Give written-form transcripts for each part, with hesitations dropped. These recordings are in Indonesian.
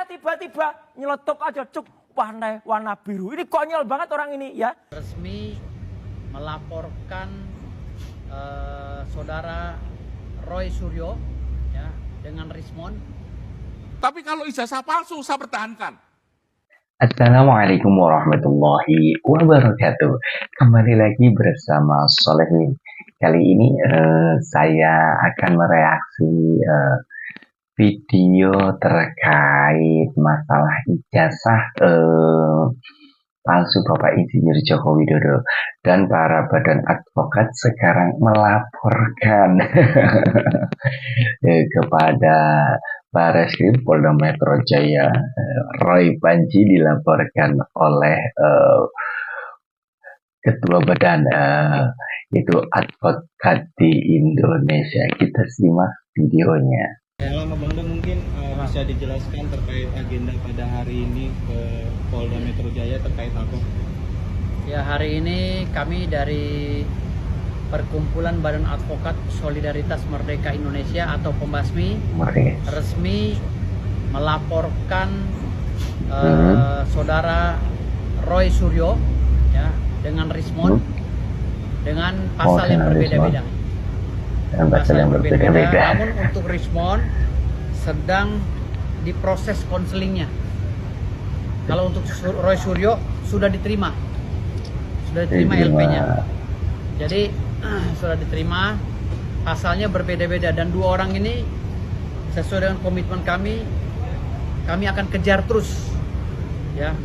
tiba-tiba nyeletuk aja cuk warna biru. Ini konyol banget orang ini ya. Resmi melaporkan saudara Roy Suryo ya dengan Rismon. Tapi kalau ijazah palsu saya pertahankan. Assalamualaikum warahmatullahi wabarakatuh. Kembali lagi bersama Solehin. Kali ini saya akan mereaksi video terkait masalah ijazah palsu Bapak Insinyur Joko Widodo, dan para badan advokat sekarang melaporkan kepada Barreskrim Polda Metro Jaya. Roy Panji dilaporkan oleh Ketua Badan itu Advokat di Indonesia. Kita simak videonya. Yang lama Bang mungkin bisa dijelaskan terkait agenda pada hari ini ke Polda Metro Jaya terkait apa? Ya, hari ini kami dari Perkumpulan Badan Advokat Solidaritas Merdeka Indonesia atau Pembasmi resmi melaporkan saudara Roy Suryo ya dengan Rismon dengan pasal yang berbeda-beda. Namun untuk Rismon sedang diproses konselingnya. Kalau untuk Roy Suryo sudah diterima LP-nya. Jadi sudah diterima, pasalnya berbeda-beda, dan dua orang ini sesuai dengan komitmen kami akan kejar terus ya.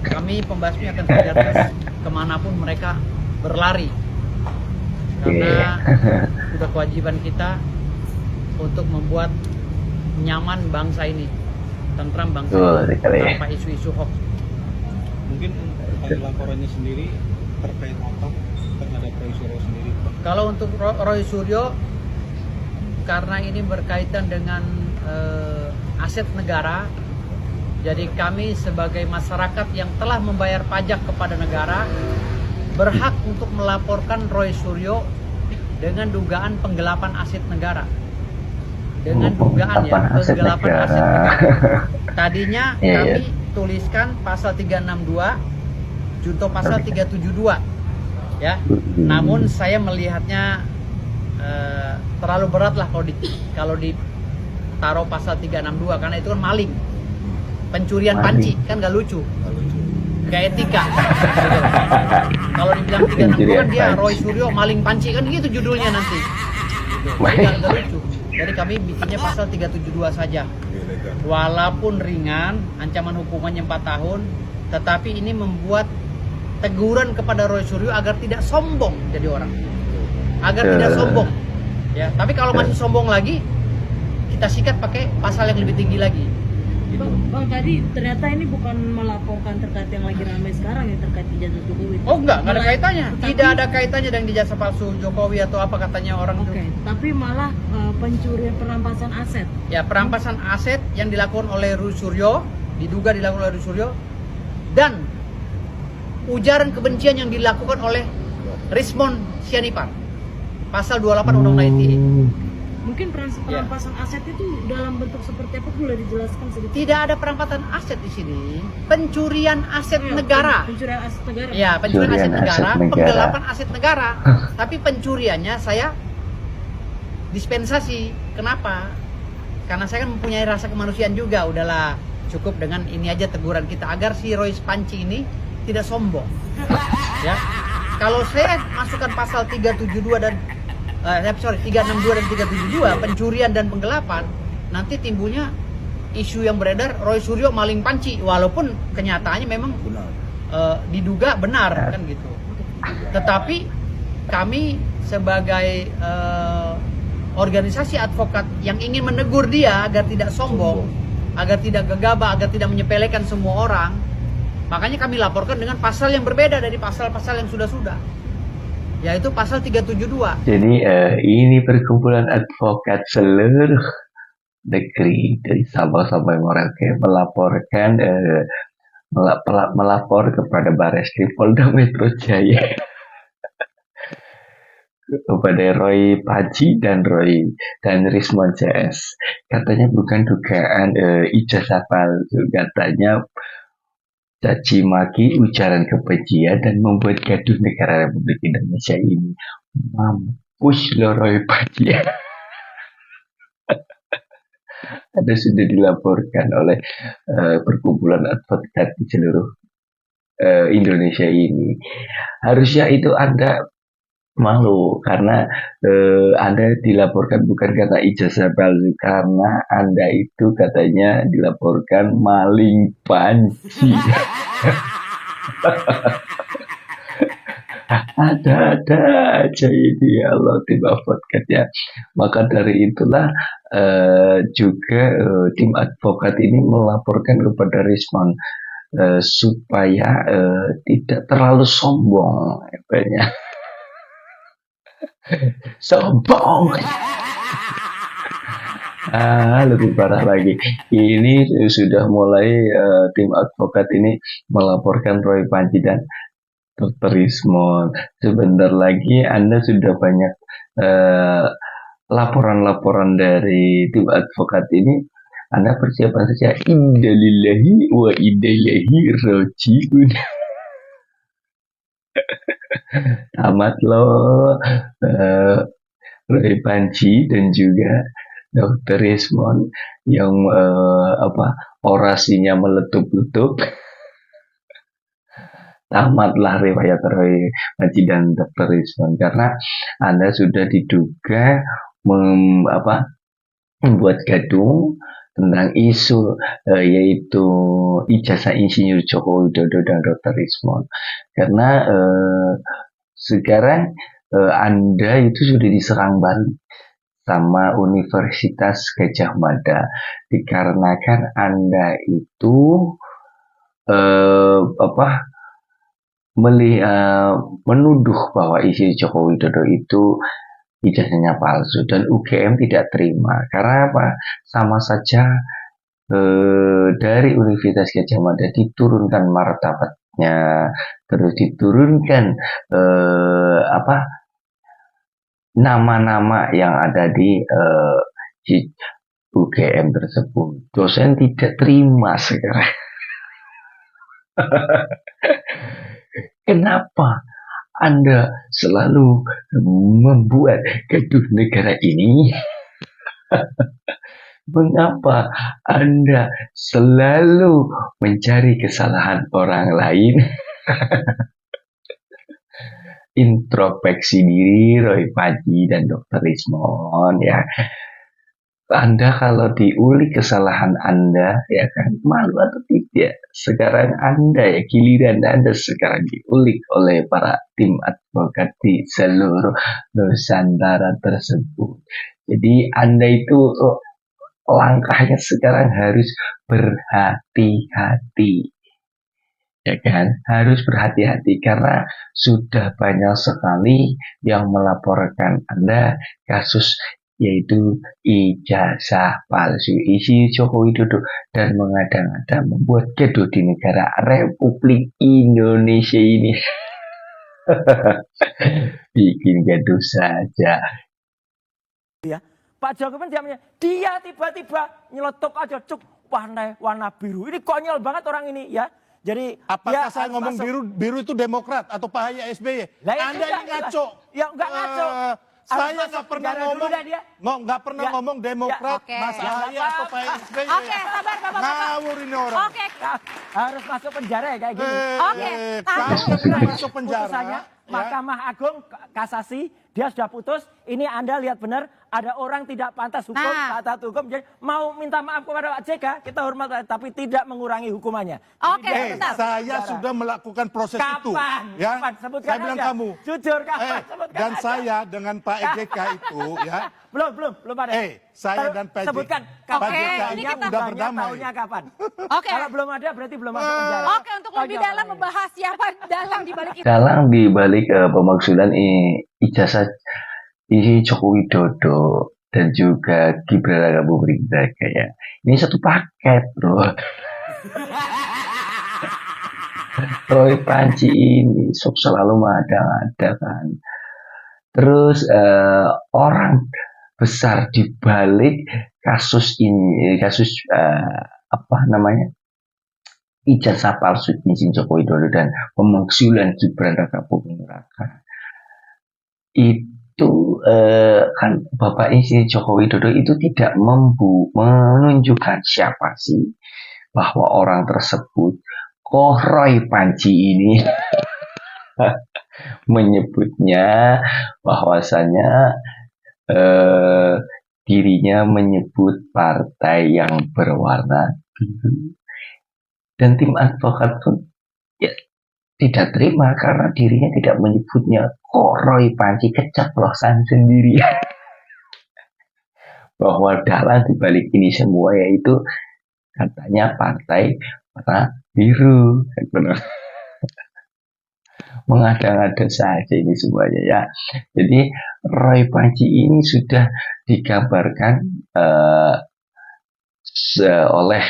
Kami Pembasmi akan kejar terus kemanapun mereka berlari, karena sudah kewajiban kita untuk membuat nyaman bangsa ini, tentram bangsa ini, tanpa isu-isu hoax. Mungkin laporannya sendiri terkait apa terhadap Roy Suryo sendiri? Kalau untuk Roy Suryo, karena ini berkaitan dengan aset negara, jadi kami sebagai masyarakat yang telah membayar pajak kepada negara berhak untuk melaporkan Roy Suryo dengan dugaan penggelapan aset negara. Dengan dugaan ya, penggelapan aset negara. Tadinya kami tuliskan pasal 362, junto pasal 372 ya. Namun saya melihatnya terlalu berat lah kalau ditaruh pasal 362, karena itu kan maling, pencurian panci, kan gak lucu, gak etika gitu. Kalau dibilang 362 kan dia Roy Suryo maling panci, kan gitu judulnya nanti gitu. Jadi gak lucu. Jadi kami bikinnya pasal 372 saja. Walaupun ringan, ancaman hukumannya 4 tahun, tetapi ini membuat teguran kepada Roy Suryo agar tidak sombong jadi orang, agar tidak sombong ya. Tapi kalau masih sombong lagi, kita sikat pakai pasal yang lebih tinggi lagi gitu. Bang, tadi ternyata ini bukan melaporkan terkait yang lagi ramai sekarang ya, terkait ijazah Jokowi. Oh enggak ada kaitannya, tidak ada kaitannya dengan ijazah palsu Jokowi atau apa katanya orang itu. Tapi malah pencurian, perampasan aset. Ya, perampasan aset yang dilakukan oleh Roy Suryo, diduga dilakukan oleh Roy Suryo, dan ujaran kebencian yang dilakukan oleh Rismon Sianipar, pasal 28 Undang-Undang ITE. Mungkin perampasan aset itu dalam bentuk seperti apa, boleh dijelaskan sedikit? Tidak ada perampasan aset di sini, pencurian aset negara. Pencurian aset negara. Ya, pencurian aset negara, penggelapan aset negara. Tapi pencuriannya saya dispensasi. Kenapa? Karena saya kan mempunyai rasa kemanusiaan juga. Udahlah, cukup dengan ini aja teguran kita agar si Roy Panci ini tidak sombong. Ya. Kalau saya masukkan pasal 372 dan 362 dan 372, pencurian dan penggelapan, nanti timbulnya isu yang beredar Roy Suryo maling panci, walaupun kenyataannya memang diduga benar kan gitu. Tetapi kami sebagai organisasi advokat yang ingin menegur dia agar tidak sombong, agar tidak gegabah, agar tidak menyepelekan semua orang, makanya kami laporkan dengan pasal yang berbeda dari pasal-pasal yang sudah-sudah, yaitu pasal 372. Jadi ini perkumpulan advokat seluruh negeri dari Sabang sampai Merauke melaporkan melapor kepada Barreskrim Polda Metro Jaya kepada Roy Paji dan Rismon CS. Katanya bukan dugaan ijazah palsu, katanya caci maki, ujaran kebencian dan membuat gaduh negara Republik Indonesia ini. Mampus lo Roy Paji. Ada sudah dilaporkan oleh perkumpulan advokat di seluruh Indonesia ini. Harusnya itu Anda malu karena Anda dilaporkan bukan karena ijazah palsu, karena Anda itu katanya dilaporkan maling panci. Ada aja ini ya Allah, tim advokat ya. Maka dari itulah juga tim advokat ini melaporkan kepada Rismon supaya tidak terlalu sombong, katanya. Sombong. Lebih parah lagi. Ini sudah mulai tim advokat ini melaporkan Roy Panji dan Dr. Rismon. Sebentar lagi Anda sudah banyak laporan-laporan dari tim advokat ini. Anda persiapan saja. Inna lillahi wa inna ilaihi raji'un. Tamat loh Roy Panji dan juga Dr. Rismon yang orasinya meletup-letup. Tamatlah riwayat Roy Panji dan Dr. Rismon karena Anda sudah diduga membuat gaduh tentang isu yaitu ijazah Insinyur Joko Widodo dan Dr. Rismon. Karena sekarang Anda itu sudah diserang balik sama Universitas Gadjah Mada dikarenakan Anda itu menuduh bahwa Insinyur Joko Widodo itu ijazahnya palsu dan UGM tidak terima karena apa? Sama saja dari Universitas Gadjah Mada diturunkan martabatnya, terus diturunkan nama-nama yang ada di UGM tersebut. Dosen tidak terima sekarang. Kenapa Anda selalu membuat gaduh negara ini? Mengapa Anda selalu mencari kesalahan orang lain? Introspeksi diri Roy Panji dan Dr. Rismon ya. Anda kalau diulik kesalahan Anda ya kan, malu atau tidak? Sekarang Anda ya, giliran Anda sekarang diulik oleh para tim advokat di seluruh Nusantara tersebut. Jadi Anda itu langkahnya sekarang harus berhati-hati. Ya kan, harus berhati-hati karena sudah banyak sekali yang melaporkan Anda kasus yaitu ijazah palsu isi Joko Widodo dan mengada-ngada membuat gaduh di negara Republik Indonesia ini. Bikin gaduh saja. Ya, Pak Jokowi diamnya, dia tiba-tiba nyelotok aja cuk warna biru. Ini konyol banget orang ini ya. Jadi apakah saya ngomong biru itu Demokrat atau Pak SBY? Anda ini ngaco. Ya enggak ngaco. Saya nggak pernah ngomong Demokrat, Mas Ahaye atau Pak SBY. Oke, sabar Bapak. Ngawur ini orang. Oke. Harus masuk penjara ya kayak gini. Oke. Kalau masuk penjara. Putusannya Mahkamah Agung Kasasi dia sudah putus. Ini Anda lihat benar ada orang tidak pantas hukum, taat hukum. Jadi mau minta maaf kepada Pak JK, kita hormat tapi tidak mengurangi hukumannya. Oke, saya sudah melakukan proses itu. Ya, kapan? Sebutkan saya bilang aja. kamu. Jujur kapan? Sebutkan Dan aja. saya dengan Pak JK itu ya. Belum ada. Saya dan Pak JK. Sebutkan Pak Oke, JK ini itu kita udah berdamai. Tahunnya kapan? Oke. Kalau belum ada berarti belum masuk penjara. Oke, untuk lebih dalam membahas siapa dalang di balik itu. Dalang di balik pemaksulan ijazah ini Joko Widodo dan juga Gibran Raka Buming Raka ya. Ini satu paket, bro. Roy Panji ini sok selalu ada kan. Terus orang besar di balik kasus ini, kasus apa namanya, ijazah palsu izin Joko Widodo dan pemakzulan Gibran Raka Buming Raka. Itu kan Bapak Insinyur Joko Widodo itu tidak menunjukkan siapa sih bahwa orang tersebut. Roy Panji ini menyebutnya bahwasanya dirinya menyebut partai yang berwarna biru. Dan tim advokat pun ya, tidak terima karena dirinya tidak menyebutnya. Roy Panji keceplosan sendiri. Bahwa dalam dibalik ini semua yaitu katanya partai warna biru. Mengada-ngada saja ini semuanya ya. Jadi Roy Panji ini sudah digambarkan oleh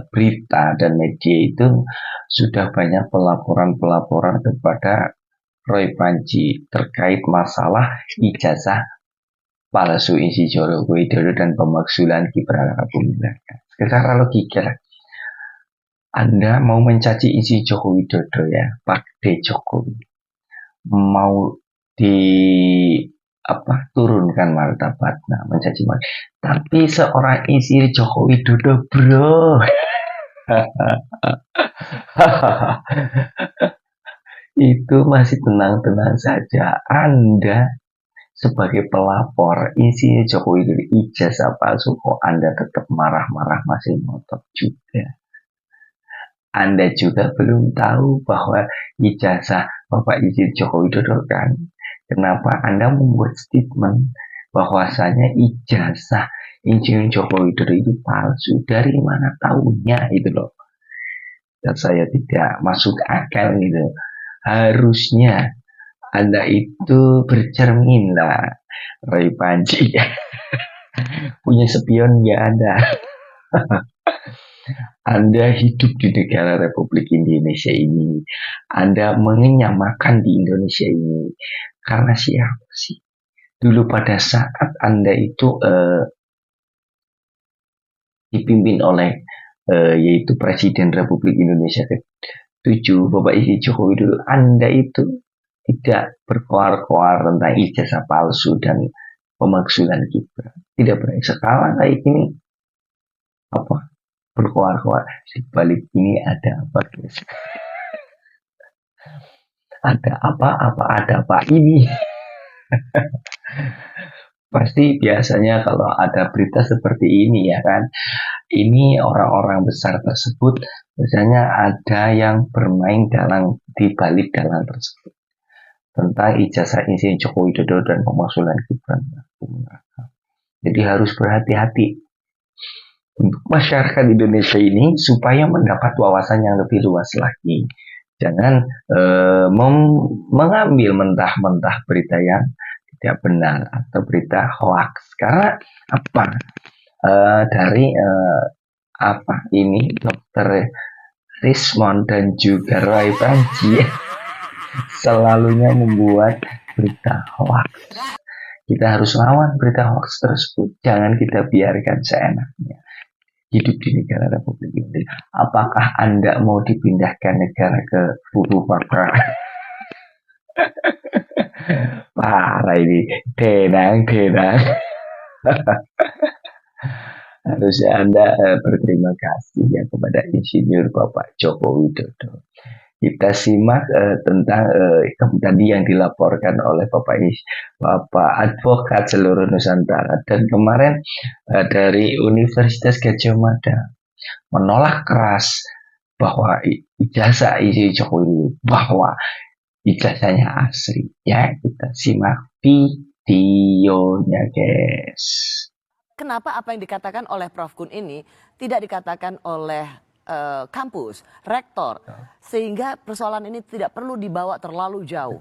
berita dan media itu sudah banyak pelaporan kepada Roy Panji terkait masalah ijazah palsu Insinyur Joko Widodo dan pemakzulan Gibran Raka Buming Raka. Secara logika, Anda mau mencaci Insinyur Joko Widodo ya, Pak D Jokowi, mau turunkan martabatnya, mencaci maki. Tapi seorang Insinyur Joko Widodo, bro, itu masih tenang-tenang saja. Anda sebagai pelapor Insinyur Joko Widodo ijazah palsu, kok Anda tetap marah-marah, masih ngotot juga. Anda juga belum tahu bahwa ijazah Bapak Insinyur Joko Widodo kan. Kenapa Anda membuat statement bahwasanya ijazah Insinyur Joko Widodo itu palsu? Dari mana tahunya itu loh? Dan saya tidak masuk akal gitu. Harusnya Anda itu bercermin lah, Roy Panji. Punya spion nggak Anda? Anda hidup di negara Republik Indonesia ini. Anda mengenyam makan di Indonesia ini. Karena siapa sih? Dulu pada saat Anda itu dipimpin oleh yaitu Presiden Republik Indonesia ke-7, Bapak Insinyur Joko Widodo, Anda itu tidak berkoar-koar tentang ijazah palsu dan pemakzulan Gibran. Tidak pernah sekarang kayak gini. Berkoar-koar. Di balik ini ada apa, guys? Ada apa ini? Pasti biasanya kalau ada berita seperti ini ya kan, ini orang-orang besar tersebut biasanya ada yang bermain di balik dalam tersebut tentang ijazah Insinyur Joko Widodo dan pemakzulan Gibran. Jadi harus berhati-hati untuk masyarakat Indonesia ini supaya mendapat wawasan yang lebih luas lagi. Jangan mengambil mentah-mentah berita yang tidak benar atau berita hoax. Karena dari ini Dr. Rismond dan juga Roy Panji selalunya membuat berita hoax. Kita harus lawan berita hoax tersebut. Jangan kita biarkan seenaknya. Hidup di negara Republik Indonesia. Apakah Anda mau dipindahkan negara ke Purwokerto? Parah ini, tenang. Harusnya Anda berterima kasih ya kepada Insinyur Bapak Joko Widodo. Kita simak tentang tadi yang dilaporkan oleh Bapak Advokat seluruh Nusantara, dan kemarin dari Universitas Gadjah Mada menolak keras bahwa ijazah Insinyur Joko Widodo bahwa ijazahnya asli. Ya, kita simak videonya, guys. Kenapa apa yang dikatakan oleh Prof. Kun ini tidak dikatakan oleh kampus, rektor, sehingga persoalan ini tidak perlu dibawa terlalu jauh.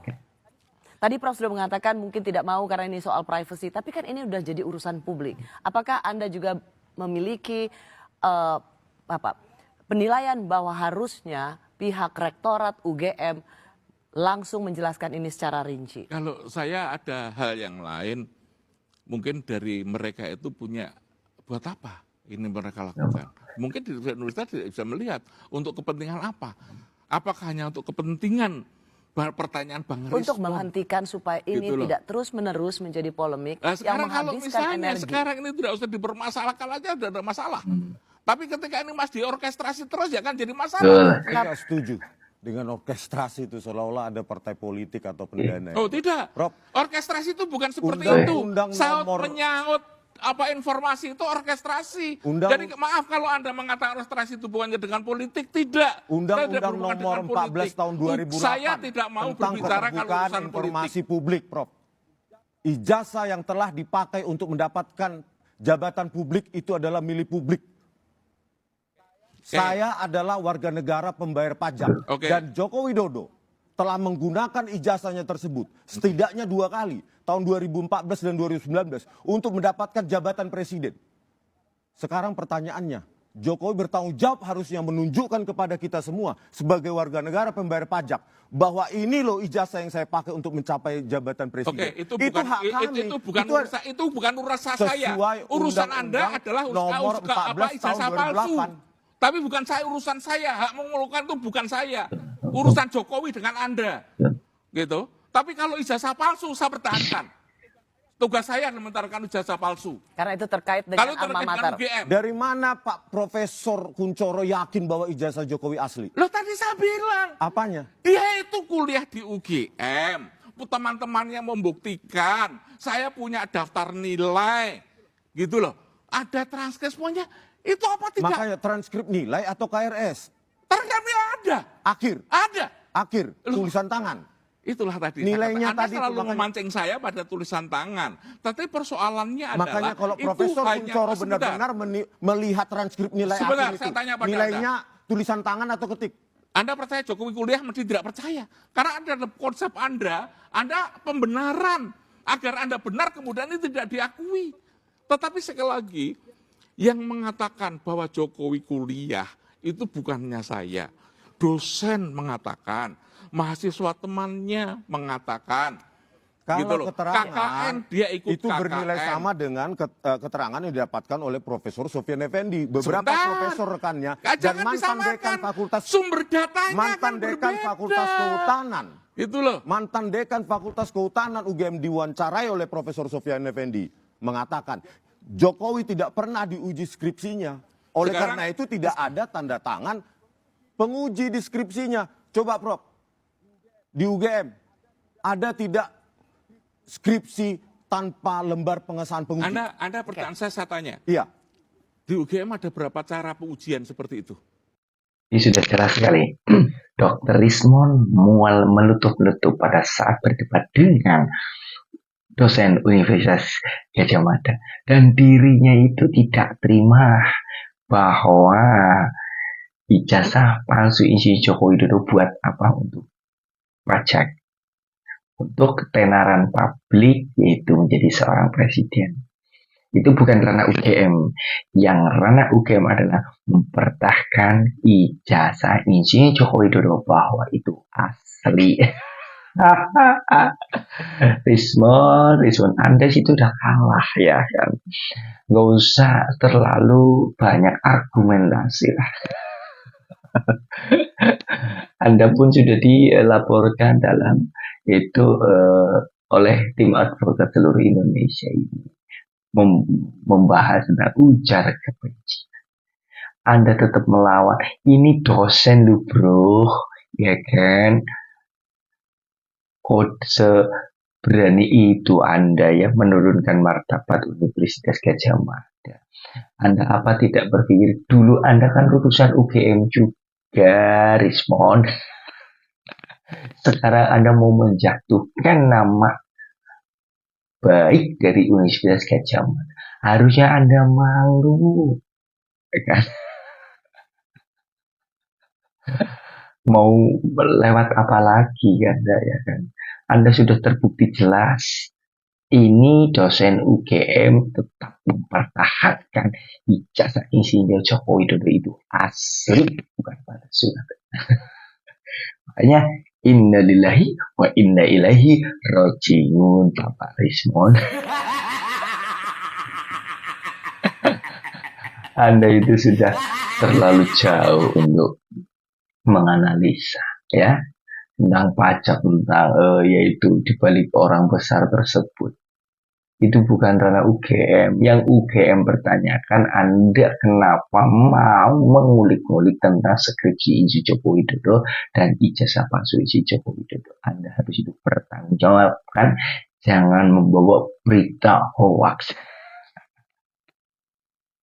Tadi Prof sudah mengatakan mungkin tidak mau karena ini soal privacy, tapi kan ini sudah jadi urusan publik. Apakah Anda juga memiliki penilaian bahwa harusnya pihak rektorat UGM langsung menjelaskan ini secara rinci. Kalau saya ada hal yang lain, mungkin dari mereka itu punya, buat apa ini mereka lakukan. Mungkin di universitas tidak bisa melihat untuk kepentingan apa. Apakah hanya untuk kepentingan pertanyaan Bang Rismon? Untuk menghentikan supaya ini Gitu loh. tidak terus-menerus menjadi polemik Nah, yang sekarang kalau menghabiskan misalnya energi. sekarang ini tidak usah dipermasalahkan aja, tidak ada masalah. Tapi ketika ini masih diorkestrasi terus ya kan jadi masalah. Betul. Saya nggak setuju dengan orkestrasi itu seolah-olah ada partai politik atau pendana. Oh tidak, Prof, orkestrasi itu bukan seperti itu. Undang-undang Saut nomor- menyaut apa informasi itu orkestrasi. Undang- Jadi maaf kalau Anda mengatakan orkestrasi itu bukannya dengan politik, tidak. Saya tidak Undang-Undang berhubungan nomor dengan 14 politik. tahun 2008 Saya tidak mau tentang berbicara kalau keterbukaan urusan informasi politik. publik, Prof. Ijazah yang telah dipakai untuk mendapatkan jabatan publik itu adalah milik publik. Saya adalah warga negara pembayar pajak. Oke. Dan Joko Widodo telah menggunakan ijazahnya tersebut setidaknya 2 kali, tahun 2014 dan 2019, untuk mendapatkan jabatan presiden. Sekarang pertanyaannya, Jokowi bertanggung jawab harusnya menunjukkan kepada kita semua sebagai warga negara pembayar pajak bahwa ini loh ijazah yang saya pakai untuk mencapai jabatan presiden. Oke, itu bukan hak kami. itu bukan urusan saya. sesuai Urusan Undang-Undang Anda adalah nomor 14 ijazah tahun palsu. 2008. Tapi bukan saya, urusan saya. Hak mengeluarkan itu bukan saya. Urusan Jokowi dengan Anda. Gitu. Tapi kalau ijazah palsu saya pertahankan. Tugas saya mementarkan ijazah palsu. Karena itu terkait dengan Kalau alma terkait dengan mater. UGM. Dari mana Pak Profesor Kuncoro yakin bahwa ijazah Jokowi asli? Loh tadi saya bilang. Apanya? Dia itu kuliah di UGM. Teman-temannya membuktikan. Saya punya daftar nilai. Gitu loh. Ada transkrip semuanya. Itu apa tidak? Makanya transkrip nilai atau KRS? Transkripnya ada. Akhir, Ada. akhir, tulisan tangan. Itulah tadi. Nilainya Anda tadi, selalu makanya- memancing saya pada tulisan tangan. Tapi persoalannya adalah. Makanya kalau itu Profesor hanya- Kuncoro sebentar. benar-benar melihat transkrip nilai Sebentar, akhir saya itu, tanya pada nilainya tulisan tangan atau ketik? Anda percaya Jokowi kuliah mesti tidak percaya. Karena ada konsep Anda pembenaran. Agar Anda benar kemudian itu tidak diakui. Tetapi sekali lagi, yang mengatakan bahwa Jokowi kuliah itu bukannya saya. Dosen mengatakan, mahasiswa temannya mengatakan. Kalau gitu loh. keterangan KKN dia ikut itu bernilai KKN. sama dengan keterangan yang didapatkan oleh Profesor Sofyan Effendi. Beberapa Sebentar. profesor rekannya dan Jangan mantan disamakan. dekan fakultas Sumber datanya mantan kan dekan berbeda. Fakultas Kehutanan. Itu loh. Mantan dekan Fakultas Kehutanan UGM diwawancarai oleh Profesor Sofyan Effendi mengatakan Jokowi tidak pernah diuji skripsinya. Oleh Sekarang- karena itu tidak ada tanda tangan penguji di skripsinya. Coba Prof, di UGM ada tidak skripsi tanpa lembar pengesahan penguji? Anda pertanyaan saya tanya. Iya. Di UGM ada berapa cara pengujian seperti itu? Ini sudah jelas sekali. Dr. Rismon mual meletup-letup pada saat berdebat dengan dosen Universitas Gadjah Mada. Dan dirinya itu tidak terima bahwa ijazah palsu Insinyur Joko Widodo buat apa untuk pajak. Untuk ketenaran publik yaitu menjadi seorang presiden. Itu bukan ranah UGM. Yang ranah UGM adalah mempertahankan ijazah Insinyur Joko Widodo bahwa itu asli. Rismon, Anda itu udah kalah ya kan. Nggak usah terlalu banyak argumentasi lah. Anda pun sudah dilaporkan dalam itu oleh tim advokat seluruh Indonesia ini membahas tentang ujar kebencian. Anda tetap melawan. Ini dosen lu bro, ya kan? Kok seberani itu Anda ya menurunkan martabat Universitas Gadjah Mada. Anda apa tidak berpikir dulu Anda kan lulusan UGM juga, Rismon. Sekarang Anda mau menjatuhkan nama baik dari Universitas Gadjah Mada. Harusnya Anda malu, ya kan? Mau lewat apa lagi Anda ya kan? Anda sudah terbukti jelas. Ini dosen UGM tetap mempertahankan ijazah Insinyur Joko Widodo itu asli, bukan palsu. Makanya Inna lillahi wa inna ilaihi rojiun, Bapak Rismon. Anda itu sudah terlalu jauh untuk menganalisa ya tentang pajak, tentang yaitu dibalik orang besar tersebut. Itu bukan ranah UGM. Yang UGM bertanyakan, Anda kenapa mau mengulik-ngulik tentang skripsi Insi Joko Widodo dan ijazah palsu Insi Joko Widodo. Anda harus itu bertanggung jawab, kan? Jangan membawa berita hoax.